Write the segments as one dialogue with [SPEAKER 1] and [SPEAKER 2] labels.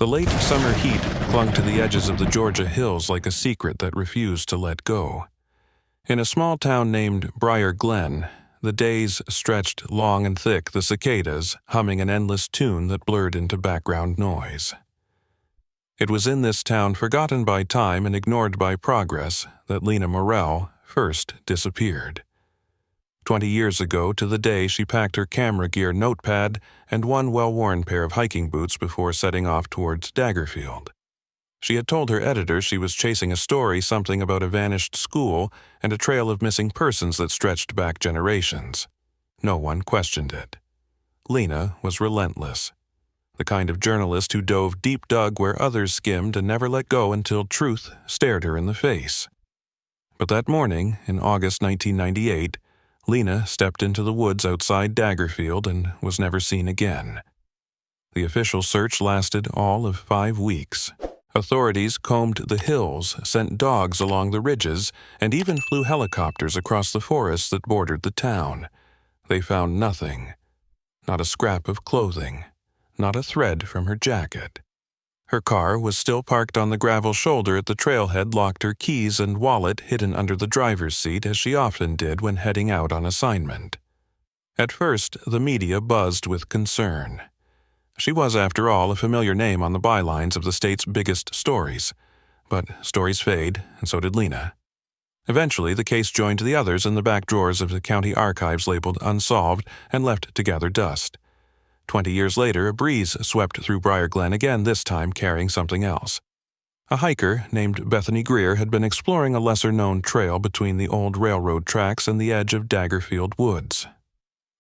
[SPEAKER 1] The late summer heat clung to the edges of the Georgia hills like a secret that refused to let go. In a small town named Briar Glen, the days stretched long and thick, the cicadas humming an endless tune that blurred into background noise. It was in this town, forgotten by time and ignored by progress, that Lena Morrell first disappeared. 20 years ago to the day, she packed her camera gear, notepad, and one well-worn pair of hiking boots before setting off towards Daggerfield. She had told her editor she was chasing a story, something about a vanished school and a trail of missing persons that stretched back generations. No one questioned it. Lena was relentless. The kind of journalist who dove deep-dug where others skimmed and never let go until truth stared her in the face. But that morning, in August 1998, Lena stepped into the woods outside Daggerfield and was never seen again. The official search lasted all of 5 weeks. Authorities combed the hills, sent dogs along the ridges, and even flew helicopters across the forests that bordered the town. They found nothing. Not a scrap of clothing. Not a thread from her jacket. Her car was still parked on the gravel shoulder at the trailhead, locked, her keys and wallet hidden under the driver's seat, as she often did when heading out on assignment. At first, the media buzzed with concern. She was, after all, a familiar name on the bylines of the state's biggest stories. But stories fade, and so did Lena. Eventually, the case joined the others in the back drawers of the county archives labeled unsolved and left to gather dust. 20 years later, a breeze swept through Briar Glen again, this time carrying something else. A hiker named Bethany Greer had been exploring a lesser-known trail between the old railroad tracks and the edge of Daggerfield woods.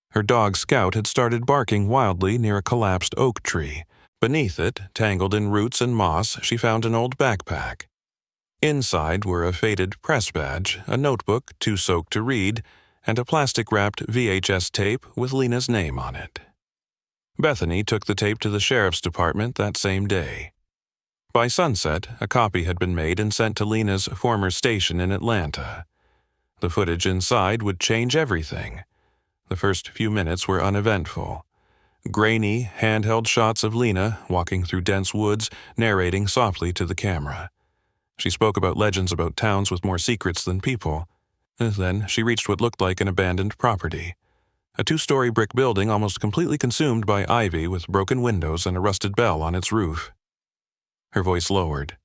[SPEAKER 1] Her dog Scout had started barking wildly near a collapsed oak tree. Beneath it, tangled in roots and moss, she found an old backpack. Inside were a faded press badge, a notebook too soaked to read, and a plastic-wrapped VHS tape with Lena's name on it. Bethany took the tape to the sheriff's department that same day. By sunset, a copy had been made and sent to Lena's former station in Atlanta. The footage inside would change everything. The first few minutes were uneventful. Grainy, handheld shots of Lena walking through dense woods, narrating softly to the camera. She spoke about legends about towns with more secrets than people. Then she reached what looked like an abandoned property. A 2-story brick building almost completely consumed by ivy with broken windows and a rusted bell on its roof. Her voice lowered.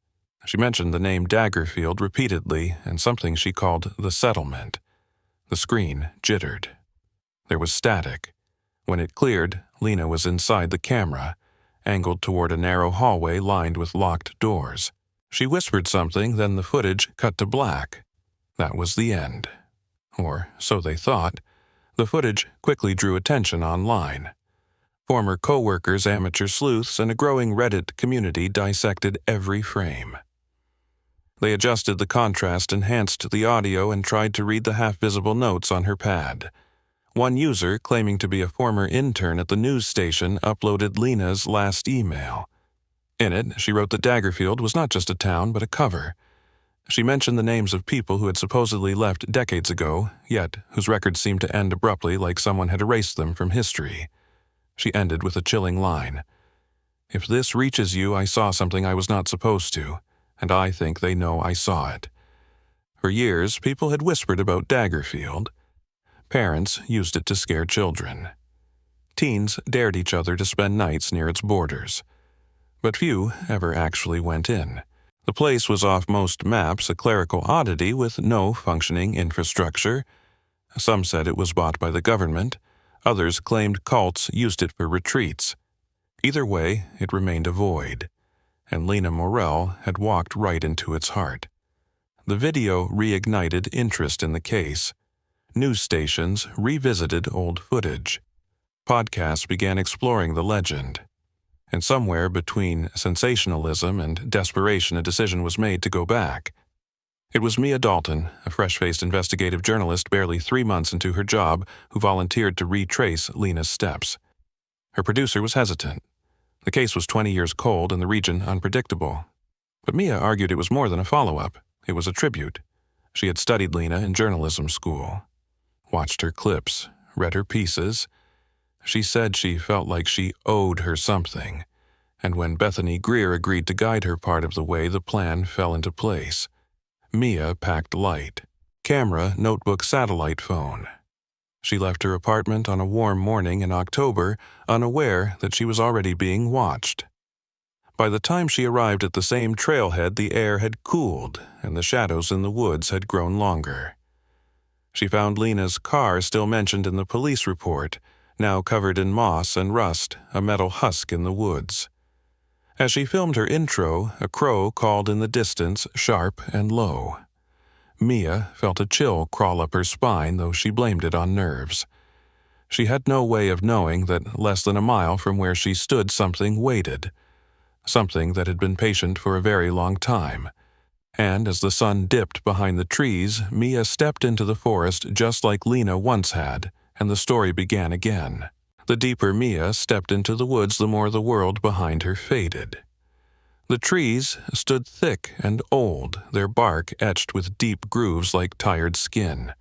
[SPEAKER 1] She mentioned the name Daggerfield repeatedly and something she called the settlement. The screen jittered. There was static. When it cleared, Lena was inside the camera, angled toward a narrow hallway lined with locked doors. She whispered something, then the footage cut to black. That was the end. Or so they thought. The footage quickly drew attention online. Former co-workers, amateur sleuths, and a growing Reddit community dissected every frame. They adjusted the contrast, enhanced the audio, and tried to read the half-visible notes on her pad. One user, claiming to be a former intern at the news station, uploaded Lena's last email. In it, she wrote that Daggerfield was not just a town, but a cover. She mentioned the names of people who had supposedly left decades ago, yet whose records seemed to end abruptly, like someone had erased them from history. She ended with a chilling line. "If this reaches you, I saw something I was not supposed to, and I think they know I saw it." For years, people had whispered about Daggerfield. Parents used it to scare children. Teens dared each other to spend nights near its borders. But few ever actually went in. The place was off most maps, a clerical oddity with no functioning infrastructure. Some said it was bought by the government. Others claimed cults used it for retreats. Either way, it remained a void, and Lena Morrell had walked right into its heart. The video reignited interest in the case. News stations revisited old footage. Podcasts began exploring the legend. And somewhere between sensationalism and desperation, a decision was made to go back. It was Mia Dalton, a fresh-faced investigative journalist barely 3 months into her job, who volunteered to retrace Lena's steps. Her producer was hesitant. The case was 20 years cold and the region unpredictable. But Mia argued it was more than a follow-up. It was a tribute. She had studied Lena in journalism school, watched her clips, read her pieces. She said she felt like she owed her something, and when Bethany Greer agreed to guide her part of the way, the plan fell into place. Mia packed light. Camera, notebook, satellite phone. She left her apartment on a warm morning in October, unaware that she was already being watched. By the time she arrived at the same trailhead, the air had cooled, and the shadows in the woods had grown longer. She found Lena's car still mentioned in the police report, now covered in moss and rust, a metal husk in the woods. As she filmed her intro, a crow called in the distance, sharp and low. Mia felt a chill crawl up her spine, though she blamed it on nerves. She had no way of knowing that less than a mile from where she stood something waited, something that had been patient for a very long time. And as the sun dipped behind the trees, Mia stepped into the forest just like Lena once had, and the story began again. The deeper Mia stepped into the woods, the more the world behind her faded. The trees stood thick and old, their bark etched with deep grooves like tired skin.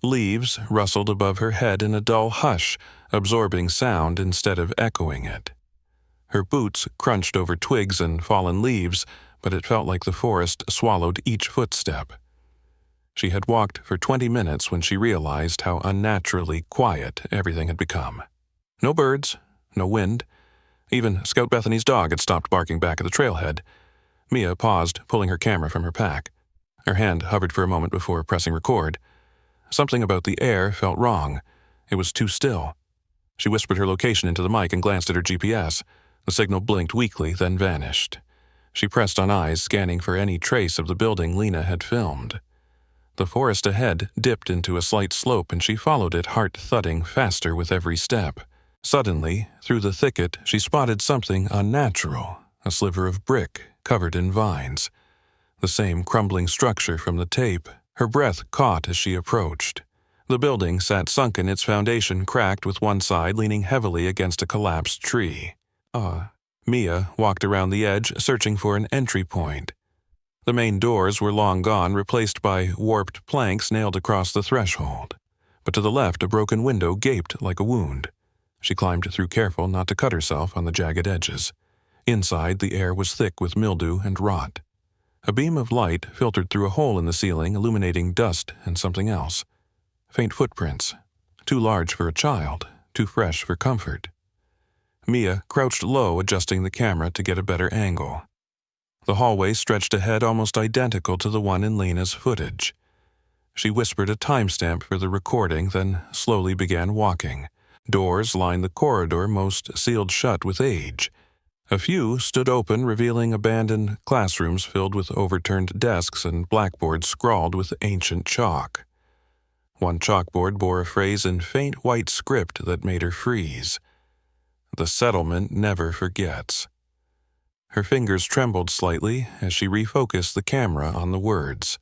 [SPEAKER 1] Leaves rustled above her head in a dull hush, absorbing sound instead of echoing it. Her boots crunched over twigs and fallen leaves, but it felt like the forest swallowed each footstep. She had walked for 20 minutes when she realized how unnaturally quiet everything had become. No birds, no wind. Even Scout Bethany's dog had stopped barking back at the trailhead. Mia paused, pulling her camera from her pack. Her hand hovered for a moment before pressing record. Something about the air felt wrong. It was too still. She whispered her location into the mic and glanced at her GPS. The signal blinked weakly, then vanished. She pressed on eyes, scanning for any trace of the building Lena had filmed. The forest ahead dipped into a slight slope, and she followed it, heart thudding faster with every step. Suddenly, through the thicket, she spotted something unnatural, a sliver of brick covered in vines. The same crumbling structure from the tape. Her breath caught as she approached. The building sat sunken, its foundation cracked with one side leaning heavily against a collapsed tree. Mia walked around the edge, searching for an entry point. The main doors were long gone, replaced by warped planks nailed across the threshold. But to the left, a broken window gaped like a wound. She climbed through, careful not to cut herself on the jagged edges. Inside, the air was thick with mildew and rot. A beam of light filtered through a hole in the ceiling, illuminating dust and something else. Faint footprints, too large for a child, too fresh for comfort. Mia crouched low, adjusting the camera to get a better angle. The hallway stretched ahead, almost identical to the one in Lena's footage. She whispered a timestamp for the recording, then slowly began walking. Doors lined the corridor, most sealed shut with age. A few stood open, revealing abandoned classrooms filled with overturned desks and blackboards scrawled with ancient chalk. One chalkboard bore a phrase in faint white script that made her freeze. "The settlement never forgets." Her fingers trembled slightly as she refocused the camera on the words.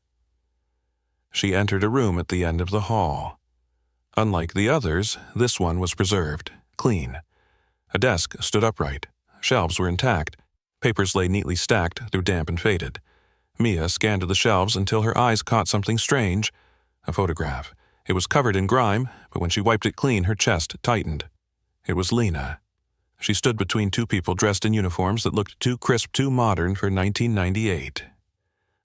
[SPEAKER 1] She entered a room at the end of the hall. Unlike the others, this one was preserved, clean. A desk stood upright. Shelves were intact. Papers lay neatly stacked, though damp and faded. Mia scanned the shelves until her eyes caught something strange. A photograph. It was covered in grime, but when she wiped it clean, her chest tightened. It was Lena. She stood between two people dressed in uniforms that looked too crisp, too modern for 1998.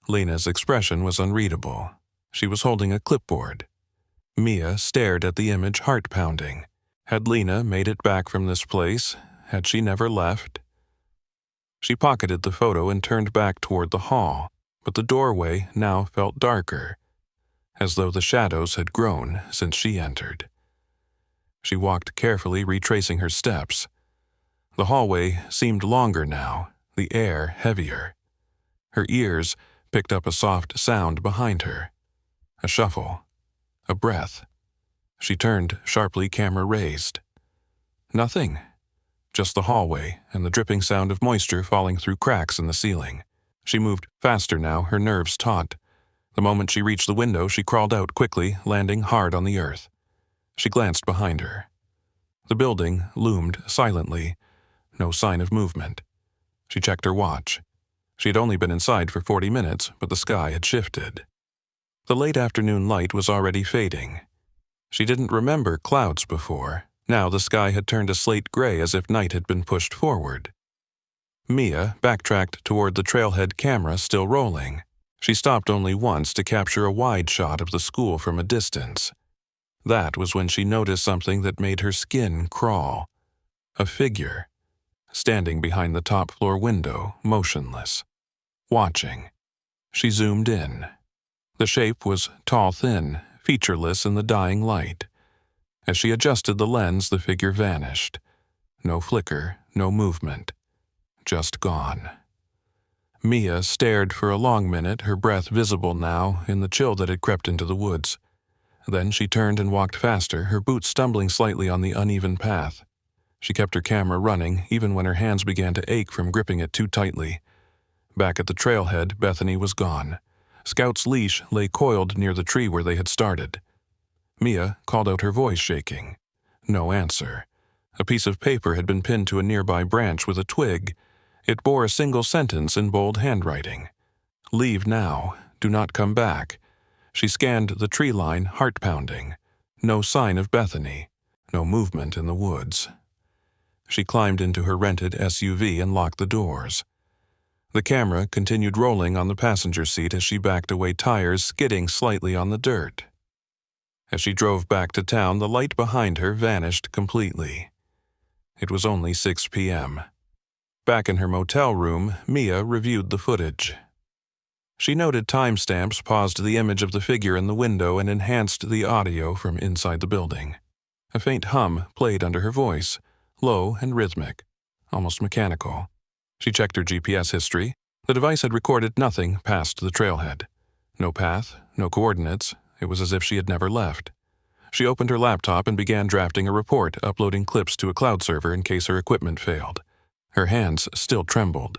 [SPEAKER 1] Lena's expression was unreadable. She was holding a clipboard. Mia stared at the image, heart pounding. Had Lena made it back from this place? Had she never left? She pocketed the photo and turned back toward the hall, but the doorway now felt darker, as though the shadows had grown since she entered. She walked carefully, retracing her steps. The hallway seemed longer now, the air heavier. Her ears picked up a soft sound behind her. A shuffle. A breath. She turned sharply, camera raised. Nothing. Just the hallway and the dripping sound of moisture falling through cracks in the ceiling. She moved faster now, her nerves taut. The moment she reached the window, she crawled out quickly, landing hard on the earth. She glanced behind her. The building loomed silently, no sign of movement. She checked her watch. She had only been inside for 40 minutes, but the sky had shifted. The late afternoon light was already fading. She didn't remember clouds before. Now the sky had turned a slate gray, as if night had been pushed forward. Mia backtracked toward the trailhead camera still rolling. She stopped only once to capture a wide shot of the school from a distance. That was when she noticed something that made her skin crawl. A figure, standing behind the top-floor window, motionless, watching. She zoomed in. The shape was tall-thin, featureless in the dying light. As she adjusted the lens, the figure vanished. No flicker, no movement. Just gone. Mia stared for a long minute, her breath visible now in the chill that had crept into the woods. Then she turned and walked faster, her boots stumbling slightly on the uneven path. She kept her camera running, even when her hands began to ache from gripping it too tightly. Back at the trailhead, Bethany was gone. Scout's leash lay coiled near the tree where they had started. Mia called out, her voice shaking. No answer. A piece of paper had been pinned to a nearby branch with a twig. It bore a single sentence in bold handwriting. "Leave now. Do not come back." She scanned the tree line, heart-pounding. No sign of Bethany. No movement in the woods. She climbed into her rented SUV and locked the doors. The camera continued rolling on the passenger seat as she backed away, tires skidding slightly on the dirt. As she drove back to town, the light behind her vanished completely. It was only 6 p.m. Back in her motel room, Mia reviewed the footage. She noted timestamps, paused the image of the figure in the window, and enhanced the audio from inside the building. A faint hum played under her voice, low and rhythmic, almost mechanical. She checked her GPS history. The device had recorded nothing past the trailhead. No path, no coordinates. It was as if she had never left. She opened her laptop and began drafting a report, uploading clips to a cloud server in case her equipment failed. Her hands still trembled.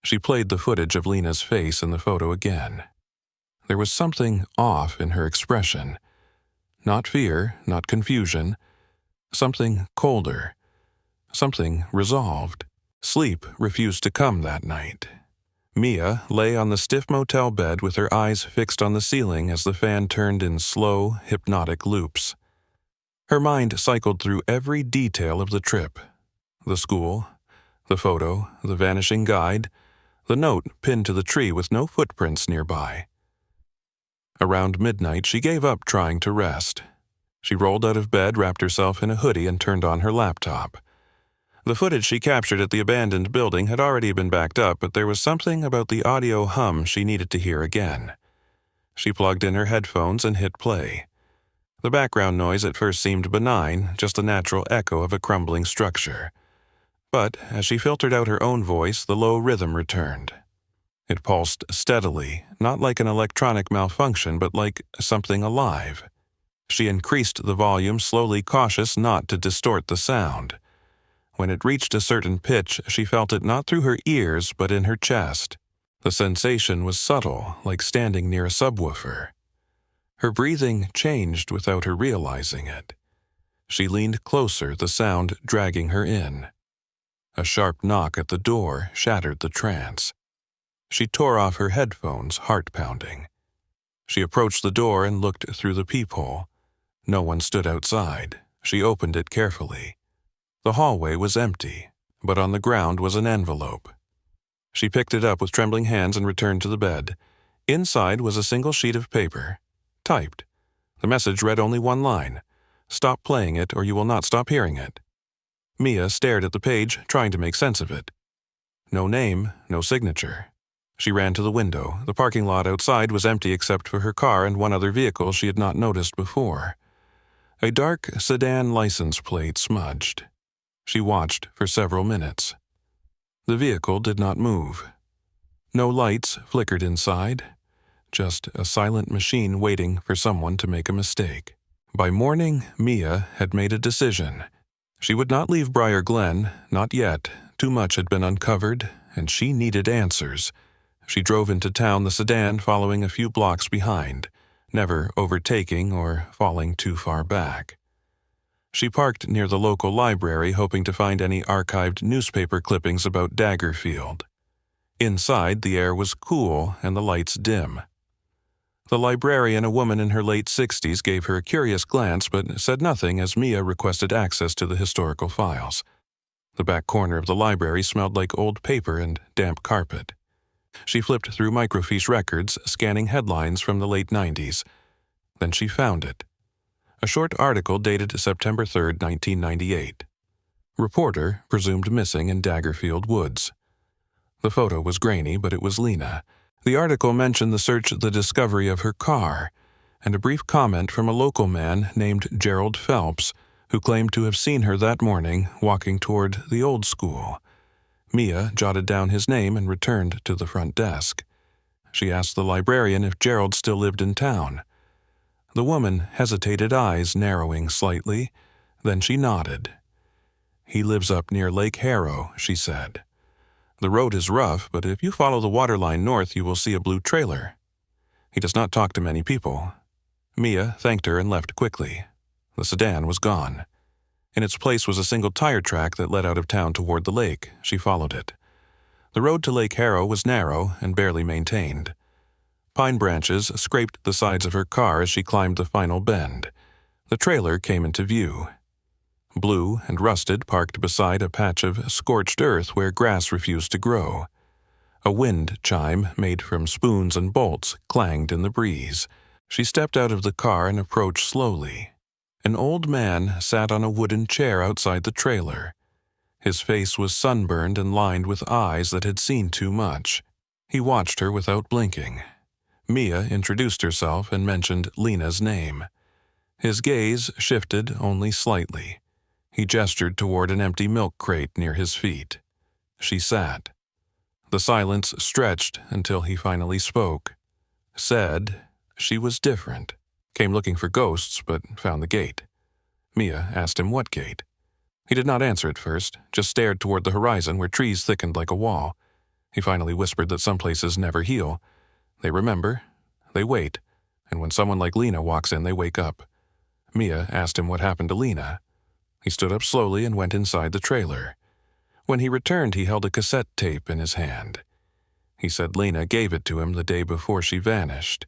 [SPEAKER 1] She played the footage of Lena's face in the photo again. There was something off in her expression. Not fear, not confusion. Something colder. Something resolved. Sleep refused to come that night. Mia lay on the stiff motel bed with her eyes fixed on the ceiling as the fan turned in slow, hypnotic loops. Her mind cycled through every detail of the trip. The school, the photo, the vanishing guide, the note pinned to the tree with no footprints nearby. Around midnight, she gave up trying to rest. She rolled out of bed, wrapped herself in a hoodie, and turned on her laptop. The footage she captured at the abandoned building had already been backed up, but there was something about the audio hum she needed to hear again. She plugged in her headphones and hit play. The background noise at first seemed benign, just a natural echo of a crumbling structure. But as she filtered out her own voice, the low rhythm returned. It pulsed steadily, not like an electronic malfunction, but like something alive. She increased the volume, slowly, cautious not to distort the sound. When it reached a certain pitch, she felt it not through her ears, but in her chest. The sensation was subtle, like standing near a subwoofer. Her breathing changed without her realizing it. She leaned closer, the sound dragging her in. A sharp knock at the door shattered the trance. She tore off her headphones, heart pounding. She approached the door and looked through the peephole. No one stood outside. She opened it carefully. The hallway was empty, but on the ground was an envelope. She picked it up with trembling hands and returned to the bed. Inside was a single sheet of paper, typed. The message read only one line: "Stop playing it or you will not stop hearing it." Mia stared at the page, trying to make sense of it. No name, no signature. She ran to the window. The parking lot outside was empty except for her car and one other vehicle she had not noticed before. A dark sedan license plate smudged. She watched for several minutes. The vehicle did not move. No lights flickered inside. Just a silent machine waiting for someone to make a mistake. By morning, Mia had made a decision. She would not leave Briar Glen, not yet. Too much had been uncovered, and she needed answers. She drove into town, the sedan following a few blocks behind, never overtaking or falling too far back. She parked near the local library, hoping to find any archived newspaper clippings about Daggerfield. Inside, the air was cool and the lights dim. The librarian, a woman in her late 60s, gave her a curious glance but said nothing as Mia requested access to the historical files. The back corner of the library smelled like old paper and damp carpet. She flipped through microfiche records, scanning headlines from the late 90s. Then she found it. A short article dated September 3, 1998. Reporter presumed missing in Daggerfield woods. The photo was grainy, but it was Lena. The article mentioned the discovery of her car, and a brief comment from a local man named Gerald Phelps, who claimed to have seen her that morning walking toward the old school. Mia jotted down his name and returned to the front desk. She asked the librarian if Gerald still lived in town. The woman hesitated, eyes narrowing slightly. Then she nodded. "He lives up near Lake Harrow," she said. "The road is rough, but if you follow the waterline north, you will see a blue trailer. He does not talk to many people." Mia thanked her and left quickly. The sedan was gone. In its place was a single tire track that led out of town toward the lake. She followed it. The road to Lake Harrow was narrow and barely maintained. Pine branches scraped the sides of her car as she climbed the final bend. The trailer came into view. Blue and rusted, parked beside a patch of scorched earth where grass refused to grow. A wind chime made from spoons and bolts clanged in the breeze. She stepped out of the car and approached slowly. An old man sat on a wooden chair outside the trailer. His face was sunburned and lined with eyes that had seen too much. He watched her without blinking. Mia introduced herself and mentioned Lena's name. His gaze shifted only slightly. He gestured toward an empty milk crate near his feet. She sat. The silence stretched until he finally spoke. Said she was different. Came looking for ghosts, but found the gate. Mia asked him what gate. He did not answer at first, just stared toward the horizon where trees thickened like a wall. He finally whispered that some places never heal. They remember, they wait, and when someone like Lena walks in, they wake up. Mia asked him what happened to Lena. He stood up slowly and went inside the trailer. When he returned, he held a cassette tape in his hand. He said Lena gave it to him the day before she vanished.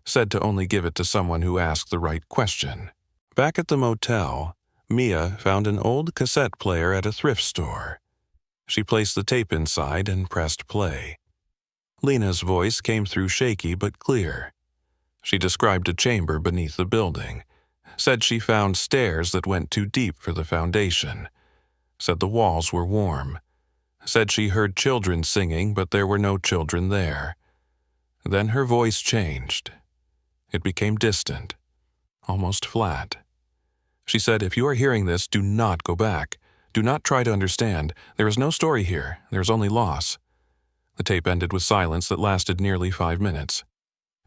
[SPEAKER 1] Said to only give it to someone who asked the right question. Back at the motel, Mia found an old cassette player at a thrift store. She placed the tape inside and pressed play. Lena's voice came through shaky but clear. She described a chamber beneath the building. Said she found stairs that went too deep for the foundation. Said the walls were warm. Said she heard children singing, but there were no children there. Then her voice changed. It became distant, almost flat. She said, "If you are hearing this, do not go back. Do not try to understand. There is no story here. There is only loss." The tape ended with silence that lasted nearly 5 minutes.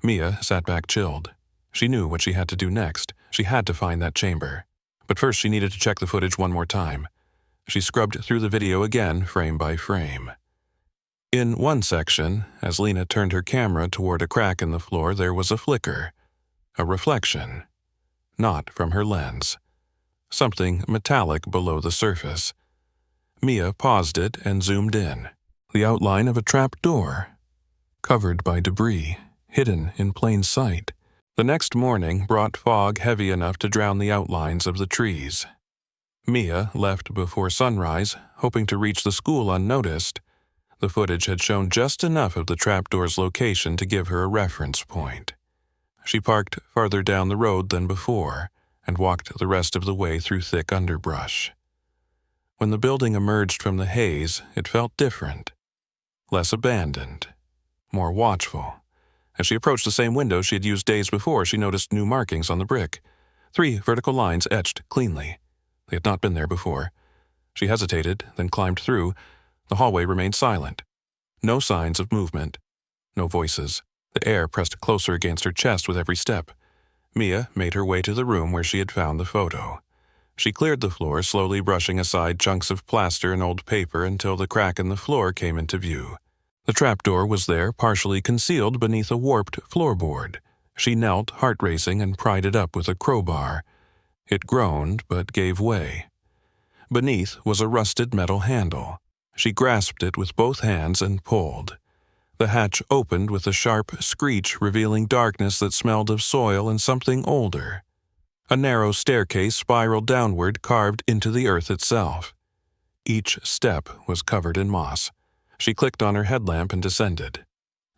[SPEAKER 1] Mia sat back chilled. She knew what she had to do next. She had to find that chamber. But first she needed to check the footage one more time. She scrubbed through the video again, frame by frame. In one section, as Lena turned her camera toward a crack in the floor, there was a flicker. A reflection. Not from her lens. Something metallic below the surface. Mia paused it and zoomed in. The outline of a trap door. Covered by debris, hidden in plain sight. The next morning brought fog heavy enough to drown the outlines of the trees. Mia left before sunrise, hoping to reach the school unnoticed. The footage had shown just enough of the trapdoor's location to give her a reference point. She parked farther down the road than before and walked the rest of the way through thick underbrush. When the building emerged from the haze, it felt different. Less abandoned. More watchful. As she approached the same window she had used days before, she noticed new markings on the brick. 3 vertical lines etched cleanly. They had not been there before. She hesitated, then climbed through. The hallway remained silent. No signs of movement. No voices. The air pressed closer against her chest with every step. Mia made her way to the room where she had found the photo. She cleared the floor, slowly brushing aside chunks of plaster and old paper until the crack in the floor came into view. The trapdoor was there, partially concealed beneath a warped floorboard. She knelt, heart racing, and pried it up with a crowbar. It groaned, but gave way. Beneath was a rusted metal handle. She grasped it with both hands and pulled. The hatch opened with a sharp screech, revealing darkness that smelled of soil and something older. A narrow staircase spiraled downward, carved into the earth itself. Each step was covered in moss. She clicked on her headlamp and descended.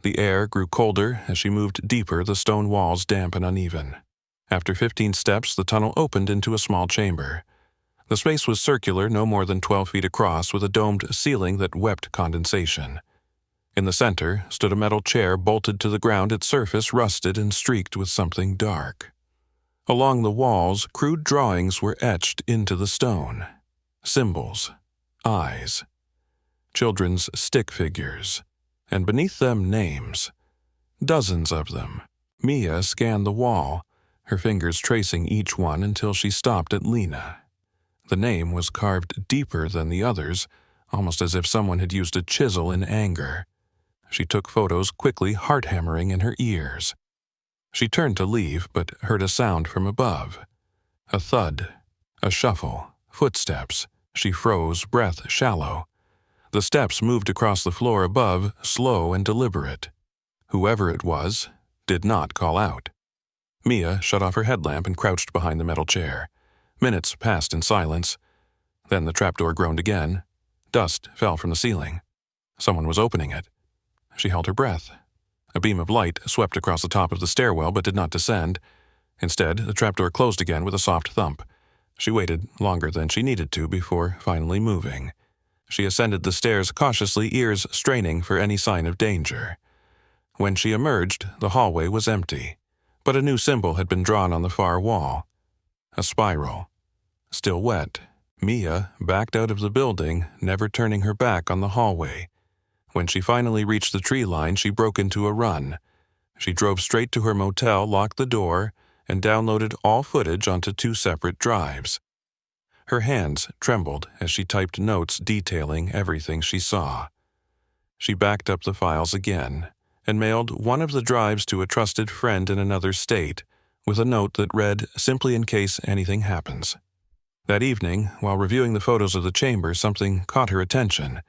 [SPEAKER 1] The air grew colder as she moved deeper, the stone walls damp and uneven. After 15 steps, the tunnel opened into a small chamber. The space was circular, no more than 12 feet across, with a domed ceiling that wept condensation. In the center stood a metal chair bolted to the ground, its surface rusted and streaked with something dark. Along the walls, crude drawings were etched into the stone. Symbols, eyes, children's stick figures, and beneath them names. Dozens of them. Mia scanned the wall, her fingers tracing each one until she stopped at Lena. The name was carved deeper than the others, almost as if someone had used a chisel in anger. She took photos quickly, heart-hammering in her ears. She turned to leave, but heard a sound from above. A thud, a shuffle, footsteps. She froze, breath shallow. The steps moved across the floor above, slow and deliberate. Whoever it was did not call out. Mia shut off her headlamp and crouched behind the metal chair. Minutes passed in silence. Then the trapdoor groaned again. Dust fell from the ceiling. Someone was opening it. She held her breath. A beam of light swept across the top of the stairwell but did not descend. Instead, the trapdoor closed again with a soft thump. She waited longer than she needed to before finally moving. She ascended the stairs cautiously, ears straining for any sign of danger. When she emerged, the hallway was empty, but a new symbol had been drawn on the far wall. A spiral. Still wet, Mia backed out of the building, never turning her back on the hallway. When she finally reached the tree line, she broke into a run. She drove straight to her motel, locked the door, and downloaded all footage onto 2 separate drives. Her hands trembled as she typed notes detailing everything she saw. She backed up the files again and mailed one of the drives to a trusted friend in another state with a note that read, "Simply in case anything happens." That evening, while reviewing the photos of the chamber, something caught her attention.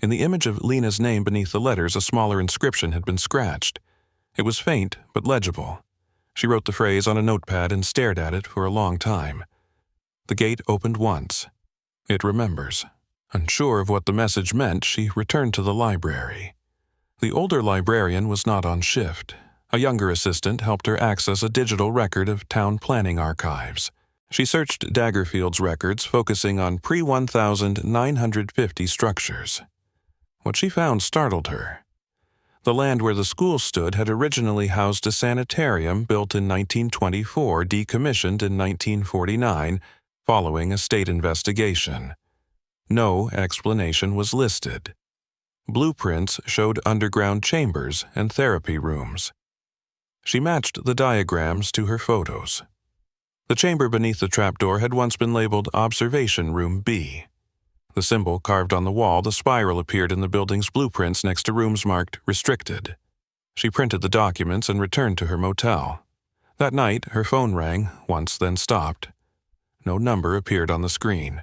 [SPEAKER 1] In the image of Lena's name beneath the letters, a smaller inscription had been scratched. It was faint but legible. She wrote the phrase on a notepad and stared at it for a long time. The gate opened once. It remembers. Unsure of what the message meant, she returned to the library. The older librarian was not on shift. A younger assistant helped her access a digital record of town planning archives. She searched Daggerfield's records, focusing on pre-1950 structures. What she found startled her. The land where the school stood had originally housed a sanitarium built in 1924, decommissioned in 1949, following a state investigation. No explanation was listed. Blueprints showed underground chambers and therapy rooms. She matched the diagrams to her photos. The chamber beneath the trapdoor had once been labeled Observation Room B. The symbol carved on the wall, the spiral, appeared in the building's blueprints next to rooms marked Restricted. She printed the documents and returned to her motel. That night, her phone rang, once then stopped. No number appeared on the screen.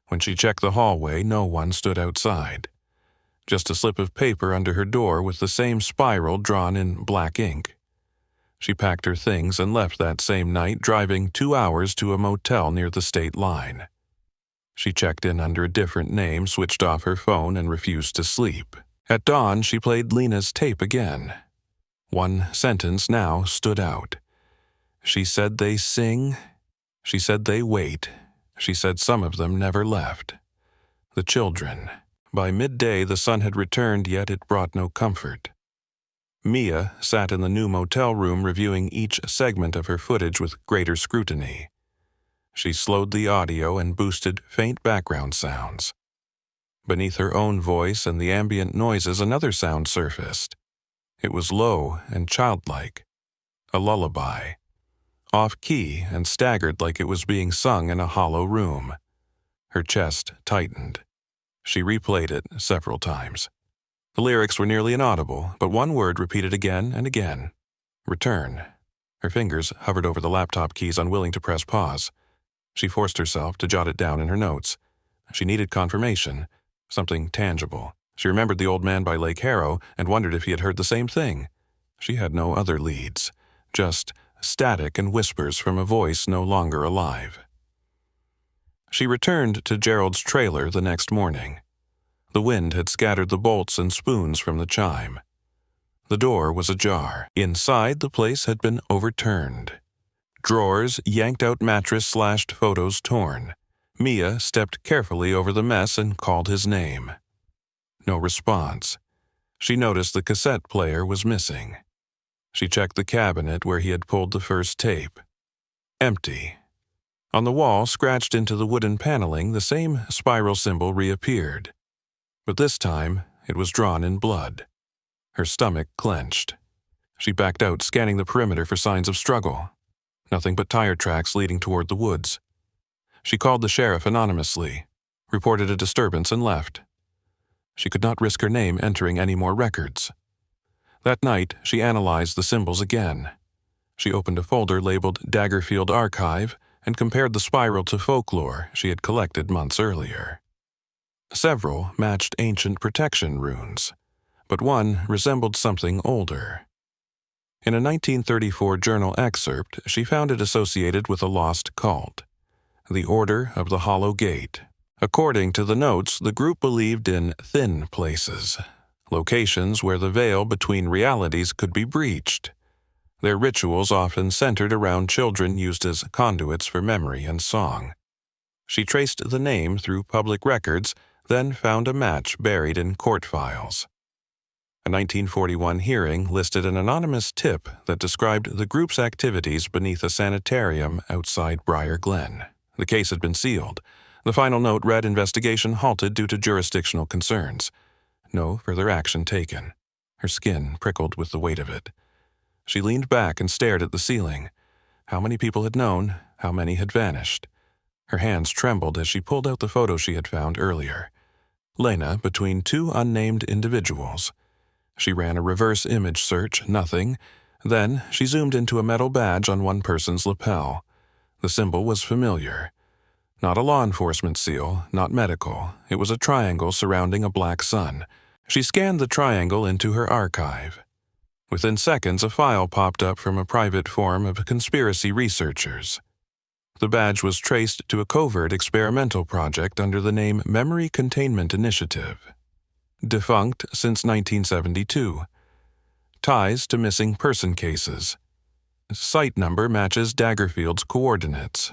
[SPEAKER 1] When she checked the hallway, no one stood outside. Just a slip of paper under her door with the same spiral drawn in black ink. She packed her things and left that same night, driving 2 hours to a motel near the state line. She checked in under a different name, switched off her phone, and refused to sleep. At dawn, she played Lena's tape again. One sentence now stood out. She said they sing. She said they wait. She said some of them never left. The children. By midday, the sun had returned, yet it brought no comfort. Mia sat in the new motel room, reviewing each segment of her footage with greater scrutiny. She slowed the audio and boosted faint background sounds. Beneath her own voice and the ambient noises, another sound surfaced. It was low and childlike. A lullaby. Off-key and staggered like it was being sung in a hollow room. Her chest tightened. She replayed it several times. The lyrics were nearly inaudible, but one word repeated again and again. Return. Her fingers hovered over the laptop keys, unwilling to press pause. She forced herself to jot it down in her notes. She needed confirmation, something tangible. She remembered the old man by Lake Harrow and wondered if he had heard the same thing. She had no other leads, just static and whispers from a voice no longer alive. She returned to Gerald's trailer the next morning. The wind had scattered the bolts and spoons from the chime. The door was ajar. Inside, the place had been overturned. Drawers yanked out, mattress slashed, photos torn. Mia stepped carefully over the mess and called his name. No response. She noticed the cassette player was missing. She checked the cabinet where he had pulled the first tape. Empty. On the wall, scratched into the wooden paneling, the same spiral symbol reappeared. But this time, it was drawn in blood. Her stomach clenched. She backed out, scanning the perimeter for signs of struggle. Nothing but tire tracks leading toward the woods. She called the sheriff anonymously, reported a disturbance, and left. She could not risk her name entering any more records. That night, she analyzed the symbols again. She opened a folder labeled Daggerfield Archive and compared the spiral to folklore she had collected months earlier. Several matched ancient protection runes, but one resembled something older. In a 1934 journal excerpt, she found it associated with a lost cult, the Order of the Hollow Gate. According to the notes, the group believed in thin places, locations where the veil between realities could be breached. Their rituals often centered around children used as conduits for memory and song. She traced the name through public records, then found a match buried in court files. A 1941 hearing listed an anonymous tip that described the group's activities beneath a sanitarium outside Briar Glen. The case had been sealed. The final note read, "Investigation halted due to jurisdictional concerns." No further action taken. Her skin prickled with the weight of it. She leaned back and stared at the ceiling. How many people had known? How many had vanished? Her hands trembled as she pulled out the photo she had found earlier. Lena between two unnamed individuals. She ran a reverse image search, nothing. Then she zoomed into a metal badge on one person's lapel. The symbol was familiar. Not a law enforcement seal, not medical. It was a triangle surrounding a black sun. She scanned the triangle into her archive. Within seconds, a file popped up from a private forum of conspiracy researchers. The badge was traced to a covert experimental project under the name Memory Containment Initiative. Defunct since 1972. Ties to missing person cases. Site number matches Daggerfield's coordinates.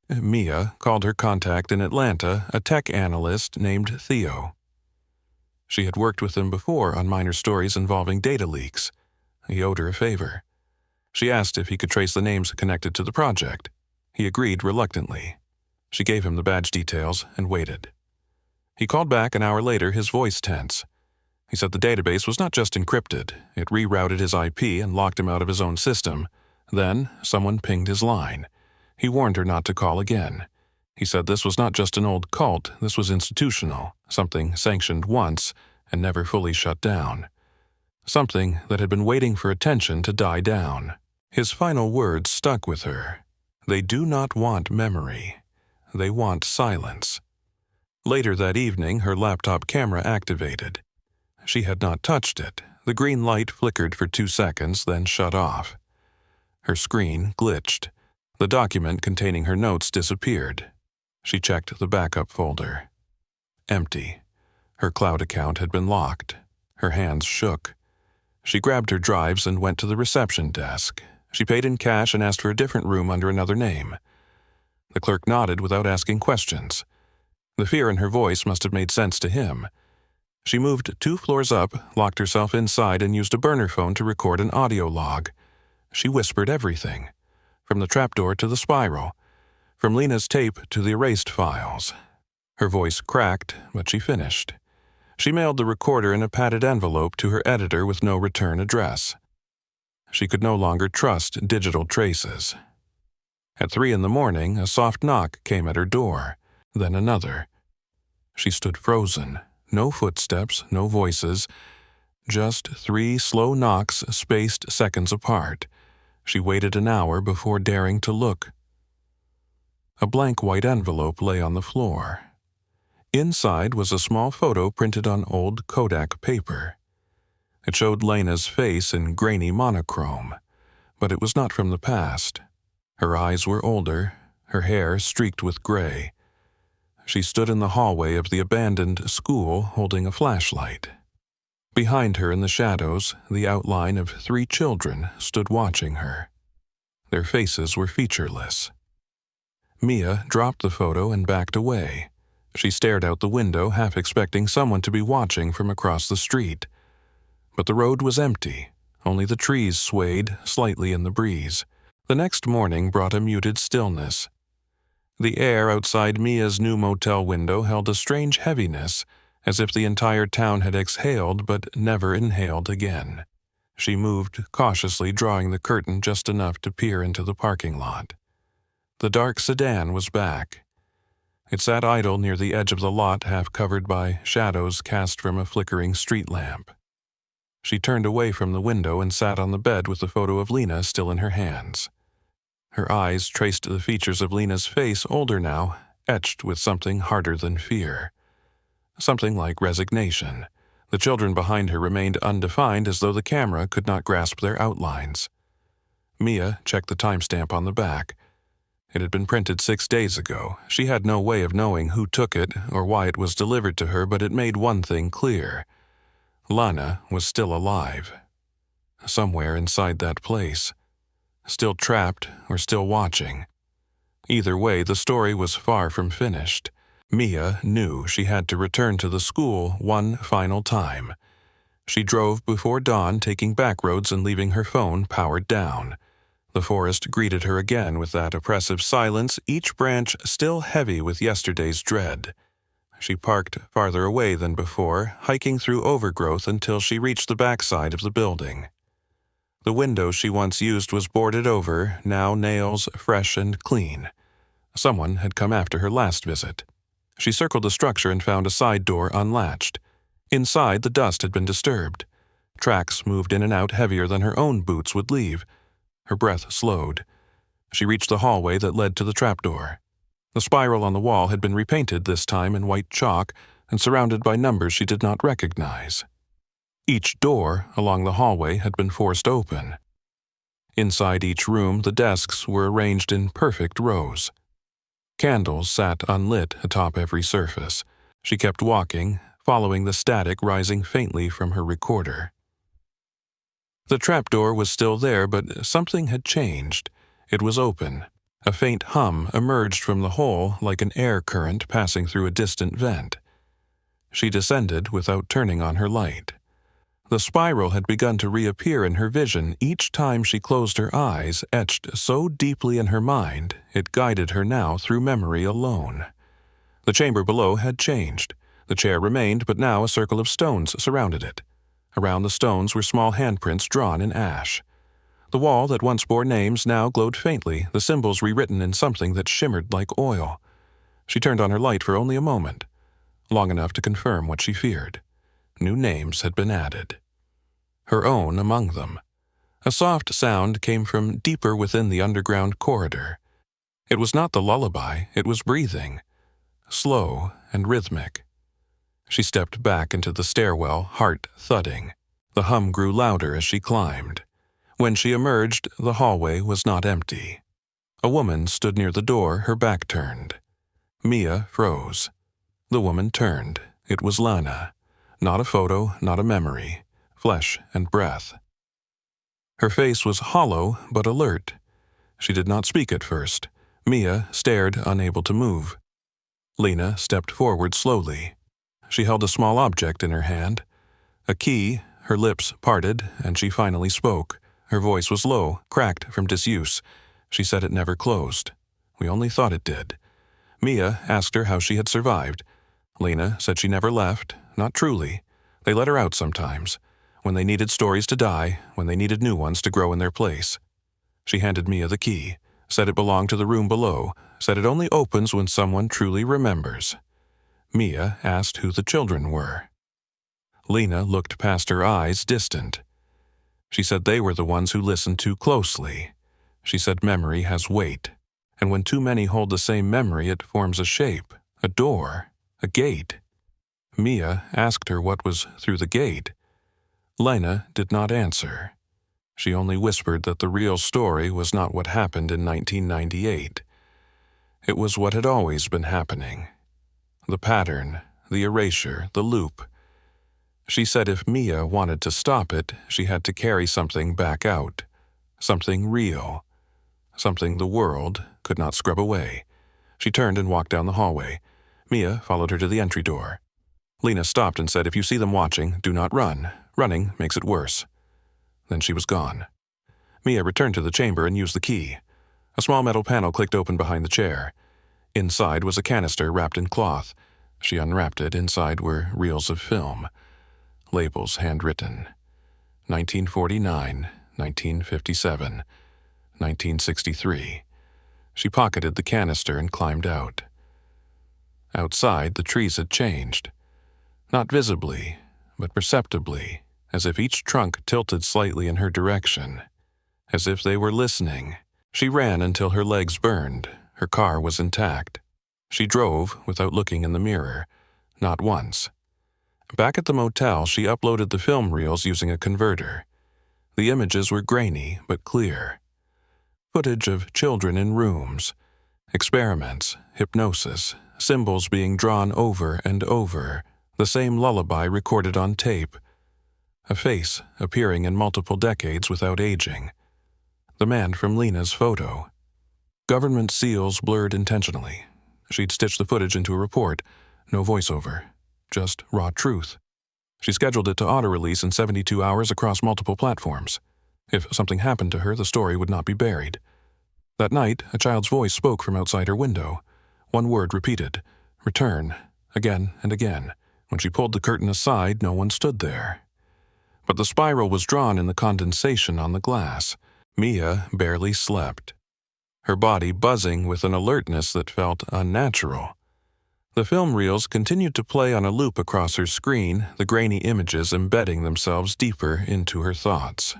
[SPEAKER 1] Mia called her contact in Atlanta, a tech analyst named Theo. She had worked with him before on minor stories involving data leaks. He owed her a favor. She asked if he could trace the names connected to the project. He agreed reluctantly. She gave him the badge details and waited. He called back an hour later, his voice tense. He said the database was not just encrypted. It rerouted his IP and locked him out of his own system. Then, someone pinged his line. He warned her not to call again. He said this was not just an old cult, this was institutional, something sanctioned once and never fully shut down. Something that had been waiting for attention to die down. His final words stuck with her. They do not want memory. They want silence. Later that evening, her laptop camera activated. She had not touched it. The green light flickered for 2 seconds, then shut off. Her screen glitched. The document containing her notes disappeared. She checked the backup folder. Empty. Her cloud account had been locked. Her hands shook. She grabbed her drives and went to the reception desk. She paid in cash and asked for a different room under another name. The clerk nodded without asking questions. The fear in her voice must have made sense to him. She moved 2 floors up, locked herself inside, and used a burner phone to record an audio log. She whispered everything, from the trapdoor to the spiral, from Lena's tape to the erased files. Her voice cracked, but she finished. She mailed the recorder in a padded envelope to her editor with no return address. She could no longer trust digital traces. At 3 a.m, a soft knock came at her door, then another. She stood frozen. No footsteps, no voices, just 3 slow knocks spaced seconds apart. She waited an hour before daring to look. A blank white envelope lay on the floor. Inside was a small photo printed on old Kodak paper. It showed Lena's face in grainy monochrome, but it was not from the past. Her eyes were older, her hair streaked with gray. She stood in the hallway of the abandoned school holding a flashlight. Behind her in the shadows, the outline of 3 children stood watching her. Their faces were featureless. Mia dropped the photo and backed away. She stared out the window, half expecting someone to be watching from across the street. But the road was empty. Only the trees swayed slightly in the breeze. The next morning brought a muted stillness. The air outside Mia's new motel window held a strange heaviness, as if the entire town had exhaled but never inhaled again. She moved cautiously, drawing the curtain just enough to peer into the parking lot. The dark sedan was back. It sat idle near the edge of the lot, half covered by shadows cast from a flickering street lamp. She turned away from the window and sat on the bed with the photo of Lena still in her hands. Her eyes traced the features of Lena's face, older now, etched with something harder than fear. Something like resignation. The children behind her remained undefined, as though the camera could not grasp their outlines. Mia checked the timestamp on the back. It had been printed 6 days ago. She had no way of knowing who took it or why it was delivered to her, but it made one thing clear. Lana was still alive. Somewhere inside that place. Still trapped or still watching. Either way, the story was far from finished. Mia knew she had to return to the school one final time. She drove before dawn, taking back roads and leaving her phone powered down. The forest greeted her again with that oppressive silence, each branch still heavy with yesterday's dread. She parked farther away than before, hiking through overgrowth until she reached the backside of the building. The window she once used was boarded over, now nails fresh and clean. Someone had come after her last visit. She circled the structure and found a side door unlatched. Inside, the dust had been disturbed. Tracks moved in and out heavier than her own boots would leave. Her breath slowed. She reached the hallway that led to the trapdoor. The spiral on the wall had been repainted, this time in white chalk, and surrounded by numbers she did not recognize. Each door along the hallway had been forced open. Inside each room, the desks were arranged in perfect rows. Candles sat unlit atop every surface. She kept walking, following the static rising faintly from her recorder. The trapdoor was still there, but something had changed. It was open. A faint hum emerged from the hole like an air current passing through a distant vent. She descended without turning on her light. The spiral had begun to reappear in her vision each time she closed her eyes, etched so deeply in her mind it guided her now through memory alone. The chamber below had changed. The chair remained, but now a circle of stones surrounded it. Around the stones were small handprints drawn in ash. The wall that once bore names now glowed faintly, the symbols rewritten in something that shimmered like oil. She turned on her light for only a moment, long enough to confirm what she feared. New names had been added. Her own among them. A soft sound came from deeper within the underground corridor. It was not the lullaby, it was breathing, slow and rhythmic. She stepped back into the stairwell, heart thudding. The hum grew louder as she climbed. When she emerged, the hallway was not empty. A woman stood near the door, her back turned. Mia froze. The woman turned. It was Lena. Not a photo, not a memory. Flesh and breath. Her face was hollow but alert. She did not speak at first. Mia stared, unable to move. Lena stepped forward slowly. She held a small object in her hand. A key. Her lips parted, and she finally spoke. Her voice was low, cracked from disuse. She said it never closed. We only thought it did. Mia asked her how she had survived. Lena said she never left, not truly. They let her out sometimes, when they needed stories to die, when they needed new ones to grow in their place. She handed Mia the key, said it belonged to the room below, said it only opens when someone truly remembers. Mia asked who the children were. Lena looked past her eyes, distant. She said they were the ones who listened too closely. She said memory has weight, and when too many hold the same memory, it forms a shape, a door, a gate. Mia asked her what was through the gate. Lena did not answer. She only whispered that the real story was not what happened in 1998. It was what had always been happening. the pattern, the erasure, the loop. She said if Mia wanted to stop it, she had to carry something back out, something real, something the world could not scrub away. She turned and walked down the hallway. Mia followed her to the entry door. Lena stopped and said, "If you see them watching, do not run. Running makes it worse." Then she was gone. Mia returned to the chamber and used the key. A small metal panel clicked open behind the chair. Inside was a canister wrapped in cloth. She unwrapped it. Inside were reels of film. Labels handwritten. 1949, 1957, 1963. She pocketed the canister and climbed out. Outside, the trees had changed. Not visibly, but perceptibly, as if each trunk tilted slightly in her direction, as if they were listening. She ran until her legs burned. Her car was intact. She drove without looking in the mirror, not once. Back at the motel, she uploaded the film reels using a converter. The images were grainy but clear. Footage of children in rooms, experiments, hypnosis, symbols being drawn over and over, the same lullaby recorded on tape. A face appearing in multiple decades without aging. The man from Lena's photo. Government seals blurred intentionally. She'd stitched the footage into a report, no voiceover, just raw truth. She scheduled it to auto-release in 72 hours across multiple platforms. If something happened to her, the story would not be buried. That night, a child's voice spoke from outside her window. One word repeated, "Return," again and again. When she pulled the curtain aside, no one stood there. But the spiral was drawn in the condensation on the glass. Mia barely slept, her body buzzing with an alertness that felt unnatural. The film reels continued to play on a loop across her screen, the grainy images embedding themselves deeper into her thoughts.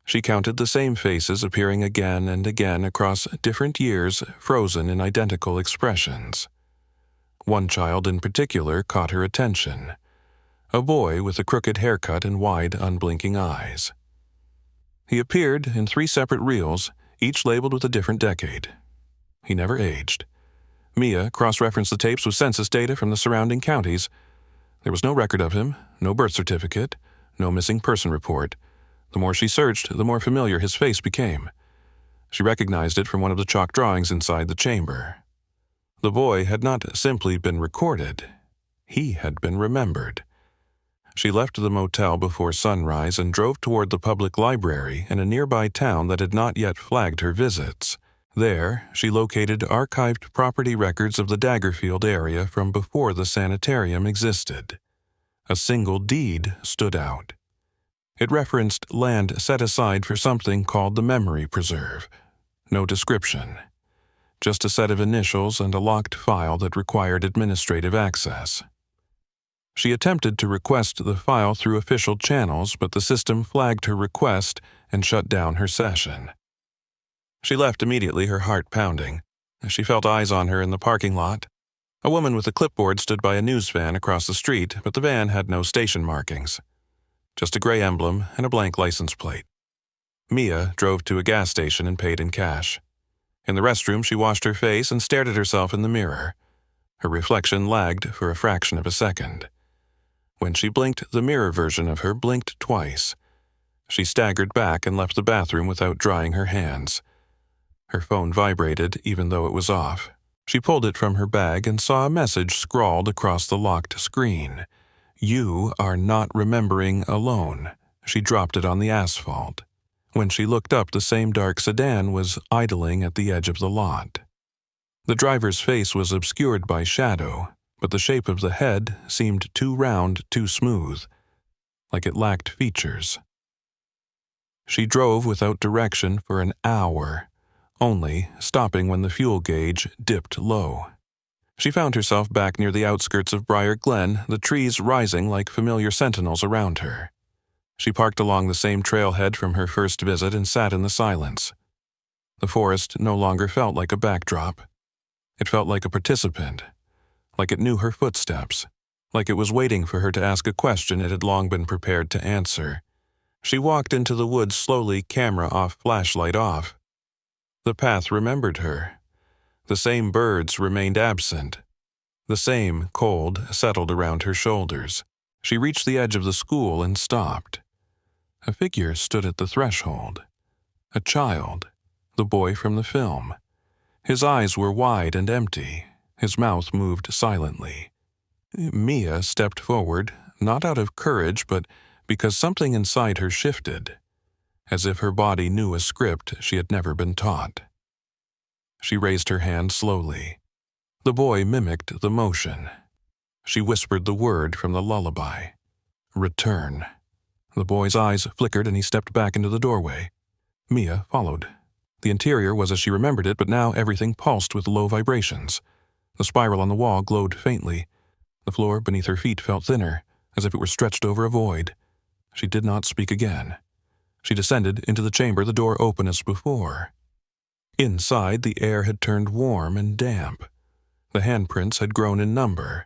[SPEAKER 1] She counted the same faces appearing again and again across different years, frozen in identical expressions. One child in particular caught her attention. A boy with a crooked haircut and wide, unblinking eyes. He appeared in 3 separate reels, each labeled with a different decade. He never aged. Mia cross-referenced the tapes with census data from the surrounding counties. There was no record of him, no birth certificate, no missing person report. The more she searched, the more familiar his face became. She recognized it from one of the chalk drawings inside the chamber. The boy had not simply been recorded. He had been remembered. She left the motel before sunrise and drove toward the public library in a nearby town that had not yet flagged her visits. There, she located archived property records of the Daggerfield area from before the sanitarium existed. A single deed stood out. It referenced land set aside for something called the Memory Preserve. No description. Just a set of initials and a locked file that required administrative access. She attempted to request the file through official channels, but the system flagged her request and shut down her session. She left immediately, her heart pounding. She felt eyes on her in the parking lot. A woman with a clipboard stood by a news van across the street, but the van had no station markings. Just a gray emblem and a blank license plate. Mia drove to a gas station and paid in cash. In the restroom, she washed her face and stared at herself in the mirror. Her reflection lagged for a fraction of a second. When she blinked, the mirror version of her blinked twice. She staggered back and left the bathroom without drying her hands. Her phone vibrated even though it was off. She pulled it from her bag and saw a message scrawled across the locked screen. "You are not remembering alone." She dropped it on the asphalt. When she looked up, the same dark sedan was idling at the edge of the lot. The driver's face was obscured by shadow, but the shape of the head seemed too round, too smooth, like it lacked features. She drove without direction for an hour, only stopping when the fuel gauge dipped low. She found herself back near the outskirts of Briar Glen, the trees rising like familiar sentinels around her. She parked along the same trailhead from her first visit and sat in the silence. The forest no longer felt like a backdrop. It felt like a participant, like it knew her footsteps, like it was waiting for her to ask a question it had long been prepared to answer. She walked into the woods slowly, camera off, flashlight off. The path remembered her. The same birds remained absent. The same cold settled around her shoulders. She reached the edge of the school and stopped. A figure stood at the threshold. A child, the boy from the film. His eyes were wide and empty. His mouth moved silently. Mia stepped forward, not out of courage, but because something inside her shifted, as if her body knew a script she had never been taught. She raised her hand slowly. The boy mimicked the motion. She whispered the word from the lullaby. Return. The boy's eyes flickered and he stepped back into the doorway. Mia followed. The interior was as she remembered it, but now everything pulsed with low vibrations. The spiral on the wall glowed faintly. The floor beneath her feet felt thinner, as if it were stretched over a void. She did not speak again. She descended into the chamber, the door open as before. Inside, the air had turned warm and damp. The handprints had grown in number.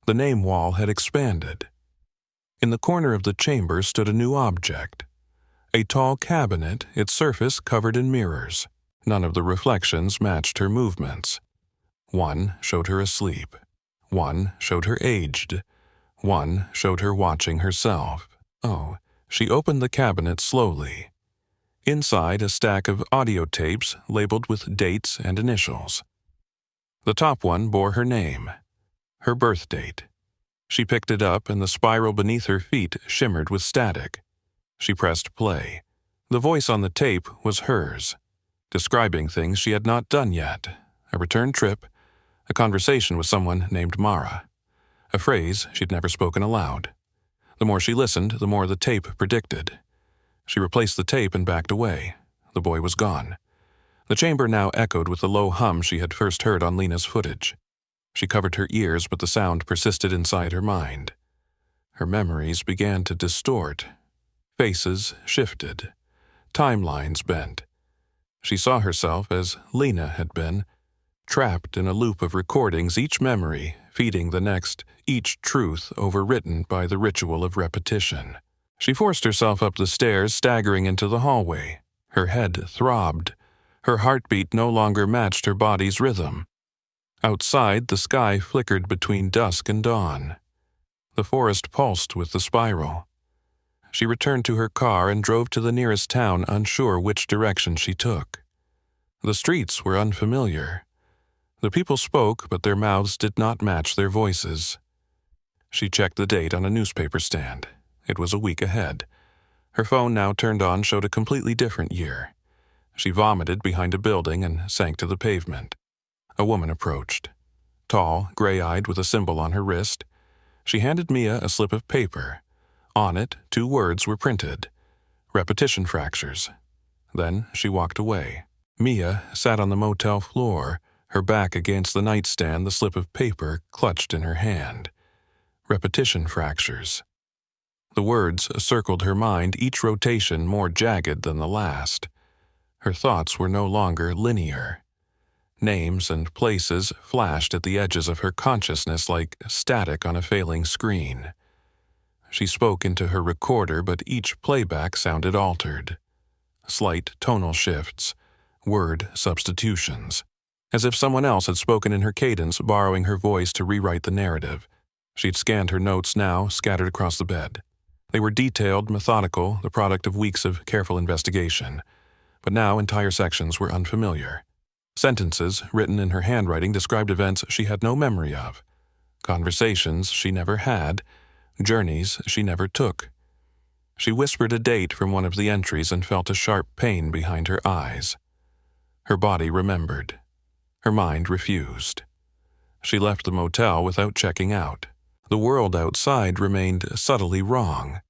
[SPEAKER 1] The name wall had expanded. In the corner of the chamber stood a new object. A tall cabinet, its surface covered in mirrors. None of the reflections matched her movements. One showed her asleep. One showed her aged. One showed her watching herself. Oh, she opened the cabinet slowly. Inside, a stack of audio tapes labeled with dates and initials. The top one bore her name, her birth date. She picked it up and the spiral beneath her feet shimmered with static. She pressed play. The voice on the tape was hers, describing things she had not done yet. A return trip, a conversation with someone named Mara, a phrase she'd never spoken aloud. The more she listened, the more the tape predicted. She replaced the tape and backed away. The boy was gone. The chamber now echoed with the low hum she had first heard on Lena's footage. She covered her ears, but the sound persisted inside her mind. Her memories began to distort. Faces shifted. Timelines bent. She saw herself as Lena had been, trapped in a loop of recordings, each memory feeding the next, each truth overwritten by the ritual of repetition. She forced herself up the stairs, staggering into the hallway. Her head throbbed. Her heartbeat no longer matched her body's rhythm. Outside, the sky flickered between dusk and dawn. The forest pulsed with the spiral. She returned to her car and drove to the nearest town, unsure which direction she took. The streets were unfamiliar. The people spoke, but their mouths did not match their voices. She checked the date on a newspaper stand. It was a week ahead. Her phone, now turned on, showed a completely different year. She vomited behind a building and sank to the pavement. A woman approached. Tall, gray-eyed, with a symbol on her wrist. She handed Mia a slip of paper. On it, 2 words were printed. Repetition fractures. Then she walked away. Mia sat on the motel floor, her back against the nightstand, the slip of paper clutched in her hand. Repetition fractures. The words circled her mind, each rotation more jagged than the last. Her thoughts were no longer linear. Names and places flashed at the edges of her consciousness like static on a failing screen. She spoke into her recorder, but each playback sounded altered. Slight tonal shifts, word substitutions, as if someone else had spoken in her cadence, borrowing her voice to rewrite the narrative. She'd scanned her notes now, scattered across the bed. They were detailed, methodical, the product of weeks of careful investigation. But now entire sections were unfamiliar. Sentences, written in her handwriting, described events she had no memory of. Conversations she never had, journeys she never took. She whispered a date from one of the entries and felt a sharp pain behind her eyes. Her body remembered. Her mind refused. She left the motel without checking out. The world outside remained subtly wrong.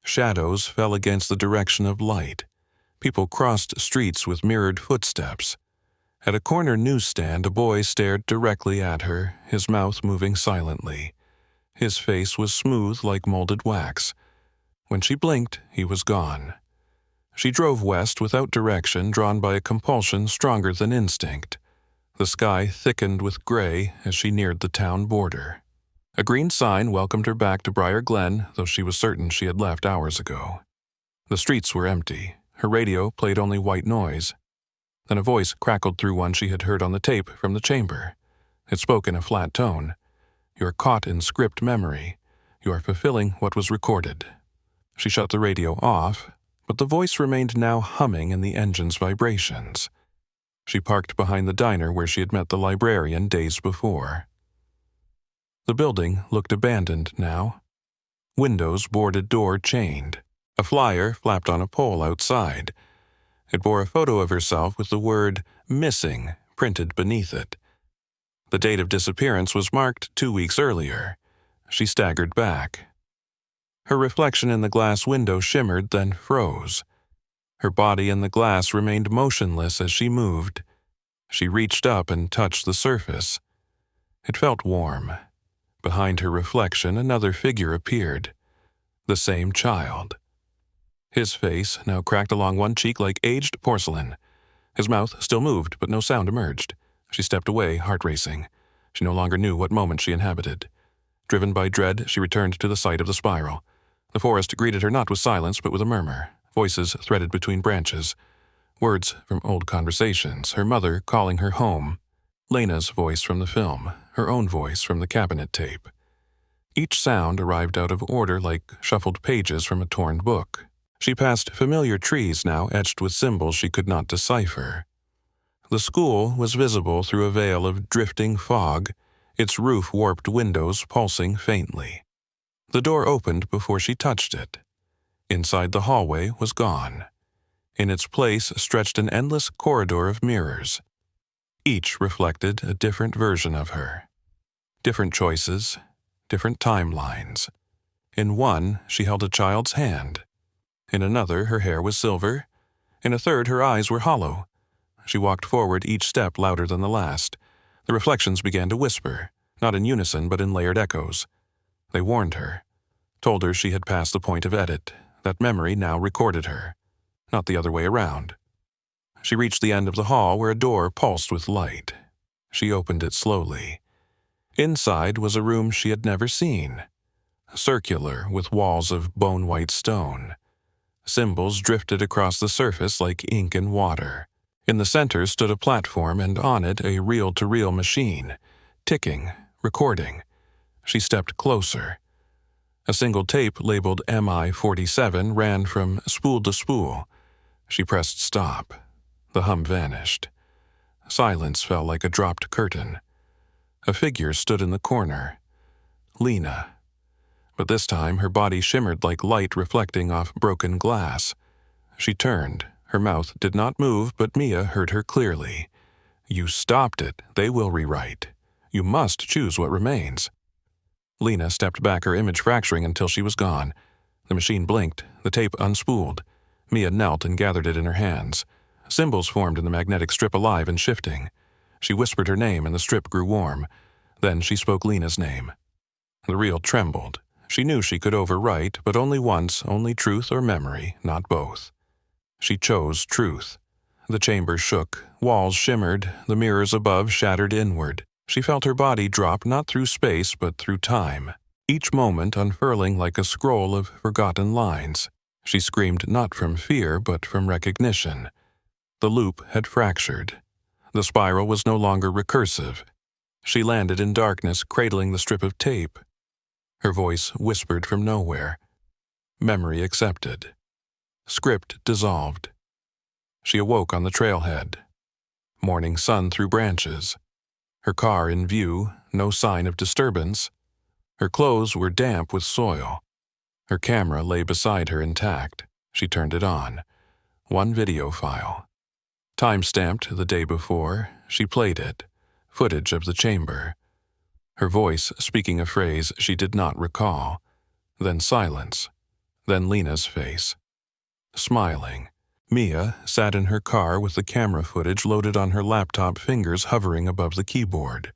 [SPEAKER 1] Shadows fell against the direction of light. People crossed streets with mirrored footsteps. At a corner newsstand, a boy stared directly at her, his mouth moving silently. His face was smooth like molded wax. When she blinked, he was gone. She drove west without direction, drawn by a compulsion stronger than instinct. The sky thickened with gray as she neared the town border. A green sign welcomed her back to Briar Glen, though she was certain she had left hours ago. The streets were empty. Her radio played only white noise. Then a voice crackled through one she had heard on the tape from the chamber. It spoke in a flat tone. You're caught in script memory. You are fulfilling what was recorded. She shut the radio off, but the voice remained now humming in the engine's vibrations. She parked behind the diner where she had met the librarian days before. The building looked abandoned now. Windows boarded, door chained. A flyer flapped on a pole outside. It bore a photo of herself with the word "missing" printed beneath it. The date of disappearance was marked 2 weeks earlier. She staggered back. Her reflection in the glass window shimmered, then froze. Her body in the glass remained motionless as she moved. She reached up and touched the surface. It felt warm. Behind her reflection, another figure appeared. The same child. His face now cracked along one cheek like aged porcelain. His mouth still moved, but no sound emerged. She stepped away, heart racing. She no longer knew what moment she inhabited. Driven by dread, she returned to the site of the spiral. The forest greeted her not with silence, but with a murmur. Voices threaded between branches. Words from old conversations, her mother calling her home. Lena's voice from the film, her own voice from the cabinet tape. Each sound arrived out of order like shuffled pages from a torn book. She passed familiar trees now etched with symbols she could not decipher. The school was visible through a veil of drifting fog, its roof-warped windows pulsing faintly. The door opened before she touched it. Inside the hallway was gone. In its place stretched an endless corridor of mirrors. Each reflected a different version of her. Different choices, different timelines. In one, she held a child's hand. In another, her hair was silver. In a third, her eyes were hollow. She walked forward, each step louder than the last. The reflections began to whisper, not in unison but in layered echoes. They warned her, told her she had passed the point of edit, that memory now recorded her, not the other way around. She reached the end of the hall where a door pulsed with light. She opened it slowly. Inside was a room she had never seen, circular with walls of bone-white stone. Symbols drifted across the surface like ink in water. In the center stood a platform and on it a reel-to-reel machine, ticking, recording. She stepped closer. A single tape labeled MI-47 ran from spool to spool. She pressed stop. The hum vanished. Silence fell like a dropped curtain. A figure stood in the corner. Lena. But this time her body shimmered like light reflecting off broken glass. She turned. Her mouth did not move, but Mia heard her clearly. "You stopped it. They will rewrite. You must choose what remains." Lena stepped back, her image fracturing until she was gone. The machine blinked, the tape unspooled. Mia knelt and gathered it in her hands. Symbols formed in the magnetic strip, alive and shifting. She whispered her name and the strip grew warm. Then she spoke Lena's name. The reel trembled. She knew she could overwrite, but only once, only truth or memory, not both. She chose truth. The chamber shook, walls shimmered, the mirrors above shattered inward. She felt her body drop not through space but through time, each moment unfurling like a scroll of forgotten lines. She screamed not from fear but from recognition. The loop had fractured. The spiral was no longer recursive. She landed in darkness, cradling the strip of tape. Her voice whispered from nowhere. Memory accepted. Script dissolved. She awoke on the trailhead. Morning sun through branches. Her car in view, no sign of disturbance. Her clothes were damp with soil. Her camera lay beside her intact. She turned it on. One video file. Time-stamped the day before, she played it. Footage of the chamber. Her voice speaking a phrase she did not recall. Then silence. Then Lena's face. Smiling. Mia sat in her car with the camera footage loaded on her laptop, fingers hovering above the keyboard.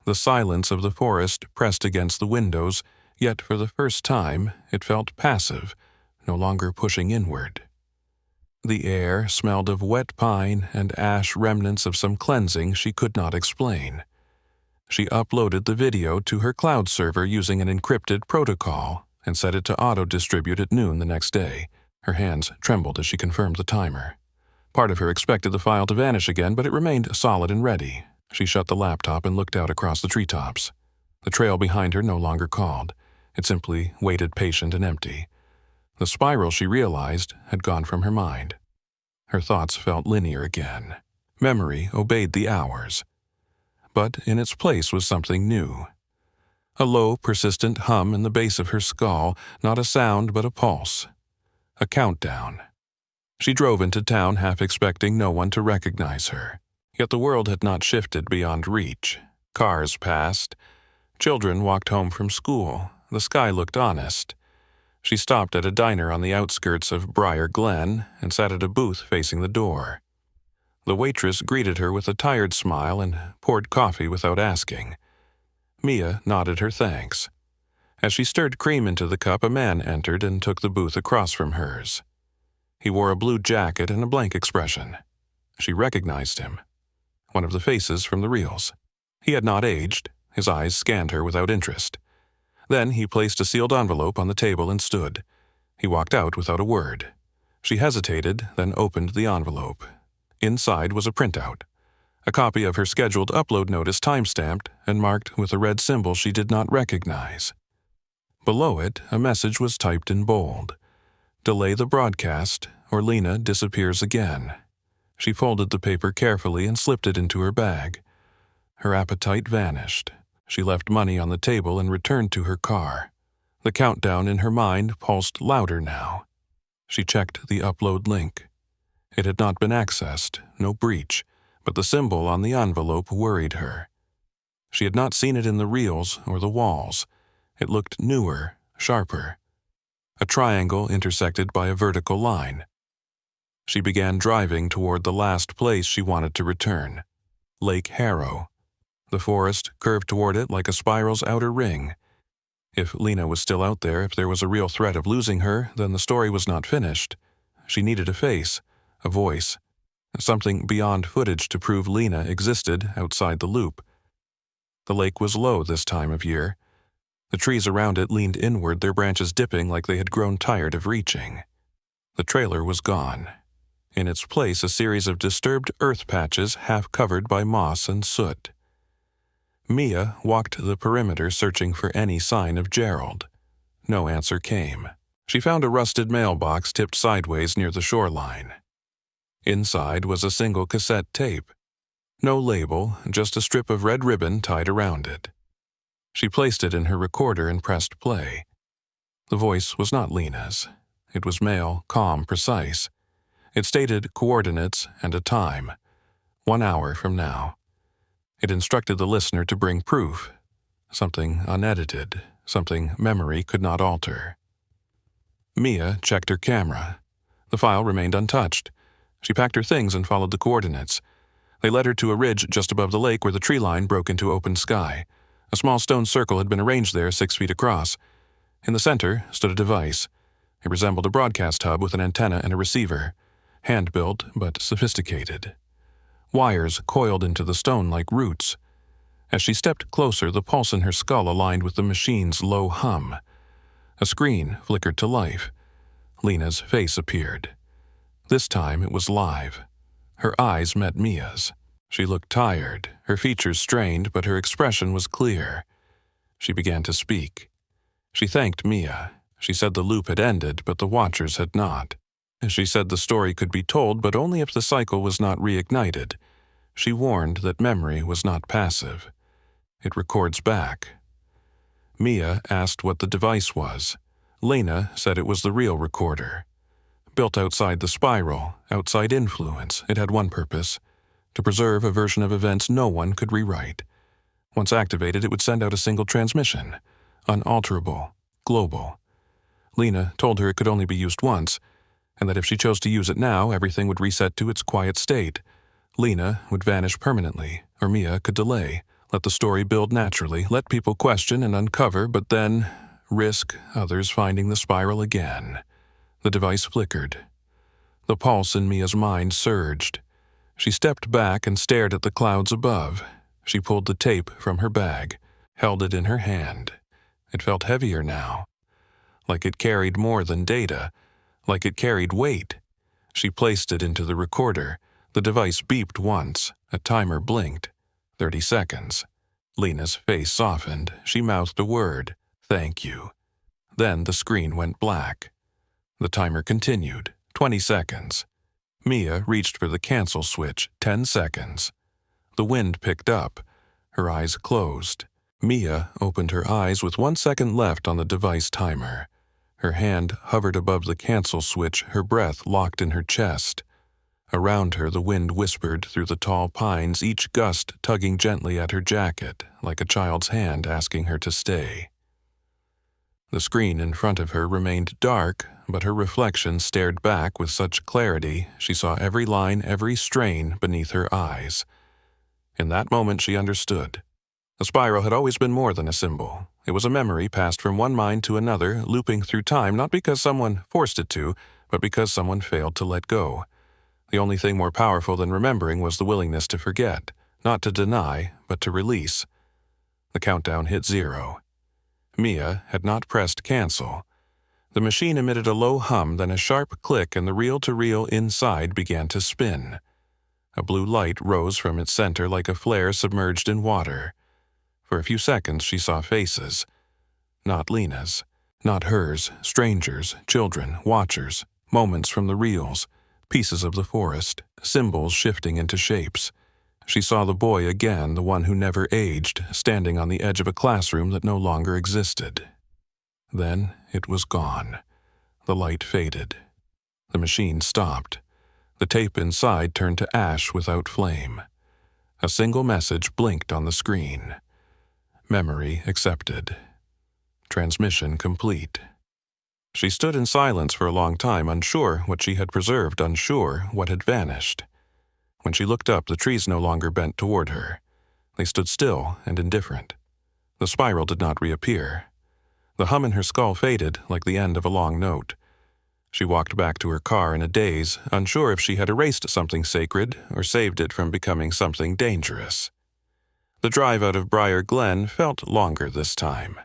[SPEAKER 1] The silence of the forest pressed against the windows, yet for the first time it felt passive, no longer pushing inward. The air smelled of wet pine and ash, remnants of some cleansing she could not explain. She uploaded the video to her cloud server using an encrypted protocol and set it to auto-distribute at noon the next day. Her hands trembled as she confirmed the timer. Part of her expected the file to vanish again, but it remained solid and ready. She shut the laptop and looked out across the treetops. The trail behind her no longer called. It simply waited patient and empty. The spiral, she realized, had gone from her mind. Her thoughts felt linear again. Memory obeyed the hours. But in its place was something new. A low, persistent hum in the base of her skull, not a sound but a pulse. A countdown. She drove into town half expecting no one to recognize her. Yet the world had not shifted beyond reach. Cars passed. Children walked home from school. The sky looked honest. She stopped at a diner on the outskirts of Briar Glen and sat at a booth facing the door. The waitress greeted her with a tired smile and poured coffee without asking. Mia nodded her thanks. As she stirred cream into the cup, a man entered and took the booth across from hers. He wore a blue jacket and a blank expression. She recognized him. One of the faces from the reels. He had not aged. His eyes scanned her without interest. Then he placed a sealed envelope on the table and stood. He walked out without a word. She hesitated, then opened the envelope. Inside was a printout. A copy of her scheduled upload notice time-stamped and marked with a red symbol she did not recognize. Below it, a message was typed in bold. Delay the broadcast, or Lena disappears again. She folded the paper carefully and slipped it into her bag. Her appetite vanished. She left money on the table and returned to her car. The countdown in her mind pulsed louder now. She checked the upload link. It had not been accessed, no breach, but the symbol on the envelope worried her. She had not seen it in the reels or the walls. It looked newer, sharper. A triangle intersected by a vertical line. She began driving toward the last place she wanted to return, Lake Harrow. The forest curved toward it like a spiral's outer ring. If Lena was still out there, if there was a real threat of losing her, then the story was not finished. She needed a face, a voice, something beyond footage to prove Lena existed outside the loop. The lake was low this time of year. The trees around it leaned inward, their branches dipping like they had grown tired of reaching. The trailer was gone. In its place, a series of disturbed earth patches half covered by moss and soot. Mia walked the perimeter searching for any sign of Gerald. No answer came. She found a rusted mailbox tipped sideways near the shoreline. Inside was a single cassette tape. No label, just a strip of red ribbon tied around it. She placed it in her recorder and pressed play. The voice was not Lena's. It was male, calm, precise. It stated coordinates and a time. 1 hour from now. It instructed the listener to bring proof. Something unedited, something memory could not alter. Mia checked her camera. The file remained untouched. She packed her things and followed the coordinates. They led her to a ridge just above the lake where the tree line broke into open sky. A small stone circle had been arranged there 6 feet across. In the center stood a device. It resembled a broadcast hub with an antenna and a receiver. Hand-built, but sophisticated. Wires coiled into the stone like roots. As she stepped closer, the pulse in her skull aligned with the machine's low hum. A screen flickered to life. Lena's face appeared. This time it was live. Her eyes met Mia's. She looked tired, her features strained, but her expression was clear. She began to speak. She thanked Mia. She said the loop had ended, but the watchers had not. She said the story could be told, but only if the cycle was not reignited. She warned that memory was not passive. It records back. Mia asked what the device was. Lena said it was the real recorder. Built outside the spiral, outside influence, it had one purpose: to preserve a version of events no one could rewrite. Once activated, it would send out a single transmission, unalterable, global. Lena told her it could only be used once, and that if she chose to use it now, everything would reset to its quiet state. Lena would vanish permanently, or Mia could delay, let the story build naturally, let people question and uncover, but then risk others finding the spiral again. The device flickered. The pulse in Mia's mind surged. She stepped back and stared at the clouds above. She pulled the tape from her bag, held it in her hand. It felt heavier now, like it carried more than data, like it carried weight. She placed it into the recorder. The device beeped once. A timer blinked. 30 seconds. Lena's face softened. She mouthed a word. "Thank you." Then the screen went black. The timer continued. 20 seconds. Mia reached for the cancel switch. 10 seconds. The wind picked up. Her eyes closed. Mia opened her eyes with 1 second left on the device timer. Her hand hovered above the cancel switch, her breath locked in her chest. Around her, the wind whispered through the tall pines, each gust tugging gently at her jacket, like a child's hand asking her to stay. The screen in front of her remained dark, but her reflection stared back with such clarity she saw every line, every strain beneath her eyes. In that moment she understood. The spiral had always been more than a symbol. It was a memory passed from one mind to another, looping through time not because someone forced it to, but because someone failed to let go. The only thing more powerful than remembering was the willingness to forget, not to deny, but to release. The countdown hit 0. Mia had not pressed cancel. The machine emitted a low hum, then a sharp click, and the reel-to-reel inside began to spin. A blue light rose from its center like a flare submerged in water. For a few seconds she saw faces. Not Lena's. Not hers. Strangers, children, watchers. Moments from the reels. Pieces of the forest. Symbols shifting into shapes. She saw the boy again, the one who never aged, standing on the edge of a classroom that no longer existed. Then it was gone. The light faded. The machine stopped. The tape inside turned to ash without flame. A single message blinked on the screen. Memory accepted. Transmission complete. She stood in silence for a long time, unsure what she had preserved, unsure what had vanished. When she looked up, the trees no longer bent toward her. They stood still and indifferent. The spiral did not reappear. The hum in her skull faded like the end of a long note. She walked back to her car in a daze, unsure if she had erased something sacred or saved it from becoming something dangerous. The drive out of Briar Glen felt longer this time.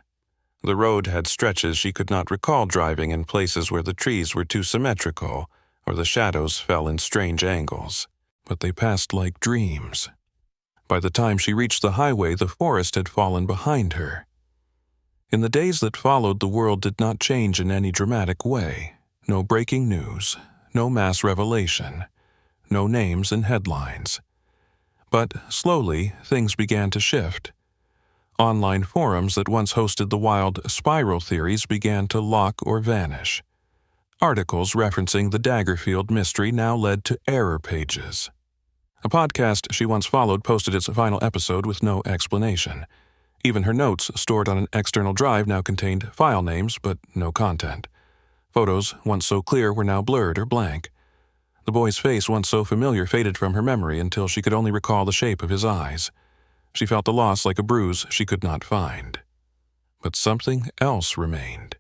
[SPEAKER 1] The road had stretches she could not recall driving in, places where the trees were too symmetrical or the shadows fell in strange angles. But they passed like dreams. By the time she reached the highway, the forest had fallen behind her. In the days that followed, the world did not change in any dramatic way. No breaking news, no mass revelation, no names in headlines. But slowly, things began to shift. Online forums that once hosted the wild spiral theories began to lock or vanish. Articles referencing the Daggerfield mystery now led to error pages. A podcast she once followed posted its final episode with no explanation. Even her notes, stored on an external drive, now contained file names but no content. Photos, once so clear, were now blurred or blank. The boy's face, once so familiar, faded from her memory until she could only recall the shape of his eyes. She felt the loss like a bruise she could not find. But something else remained.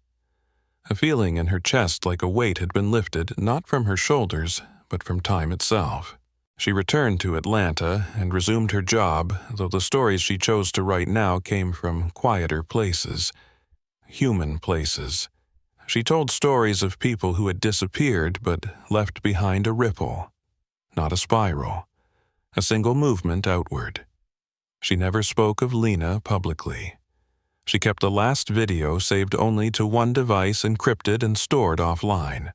[SPEAKER 1] A feeling in her chest like a weight had been lifted, not from her shoulders, but from time itself. She returned to Atlanta and resumed her job, though the stories she chose to write now came from quieter places, human places. She told stories of people who had disappeared but left behind a ripple, not a spiral, a single movement outward. She never spoke of Lena publicly. She kept the last video saved only to one device, encrypted and stored offline.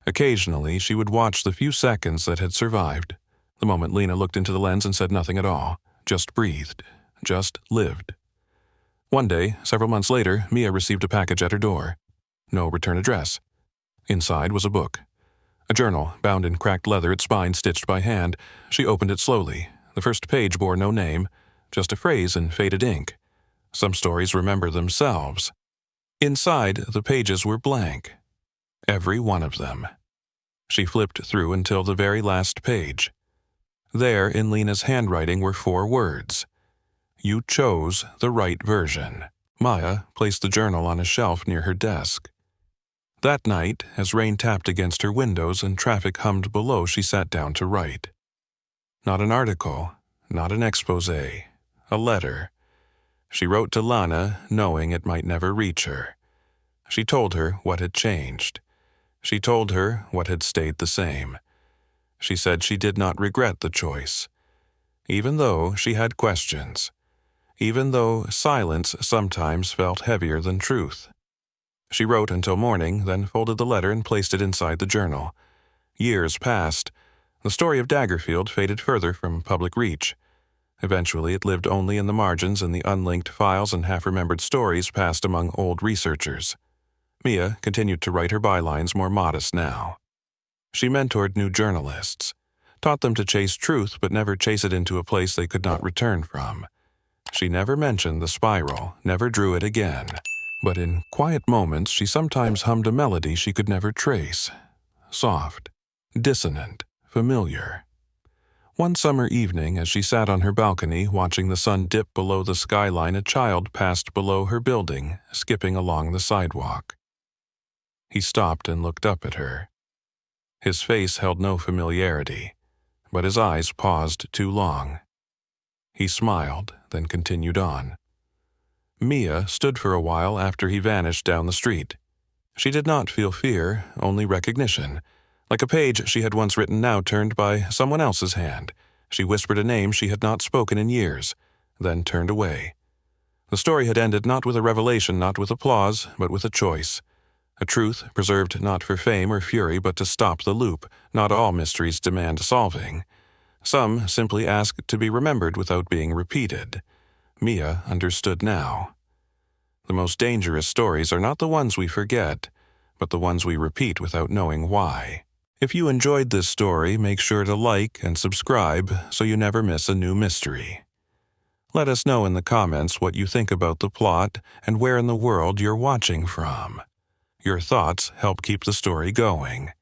[SPEAKER 1] Occasionally, she would watch the few seconds that had survived, the moment Lena looked into the lens and said nothing at all, just breathed, just lived. One day, several months later, Mia received a package at her door. No return address. Inside was a book. A journal, bound in cracked leather, its spine stitched by hand. She opened it slowly. The first page bore no name, just a phrase in faded ink. Some stories remember themselves. Inside, the pages were blank. Every one of them. She flipped through until the very last page. There, in Lena's handwriting, were 4 words. You chose the right version. Maya placed the journal on a shelf near her desk. That night, as rain tapped against her windows and traffic hummed below, she sat down to write. Not an article, not an exposé, a letter. She wrote to Lana, knowing it might never reach her. She told her what had changed. She told her what had stayed the same. She said she did not regret the choice. Even though she had questions. even though silence sometimes felt heavier than truth. She wrote until morning, then folded the letter and placed it inside the journal. Years passed. The story of Daggerfield faded further from public reach. Eventually, it lived only in the margins and the unlinked files and half-remembered stories passed among old researchers. Mia continued to write her bylines more modest now. She mentored new journalists, taught them to chase truth but never chase it into a place they could not return from. She never mentioned the spiral, never drew it again. But in quiet moments, she sometimes hummed a melody she could never trace. Soft, dissonant, familiar. One summer evening, as she sat on her balcony watching the sun dip below the skyline, a child passed below her building, skipping along the sidewalk. He stopped and looked up at her. His face held no familiarity, but his eyes paused too long. He smiled, then continued on. Mia stood for a while after he vanished down the street. She did not feel fear, only recognition. Like a page she had once written now turned by someone else's hand. She whispered a name she had not spoken in years, then turned away. The story had ended not with a revelation, not with applause, but with a choice. A truth preserved not for fame or fury, but to stop the loop. Not all mysteries demand solving. Some simply ask to be remembered without being repeated. Mia understood now. The most dangerous stories are not the ones we forget, but the ones we repeat without knowing why. If you enjoyed this story, make sure to like and subscribe so you never miss a new mystery. Let us know in the comments what you think about the plot and where in the world you're watching from. Your thoughts help keep the story going.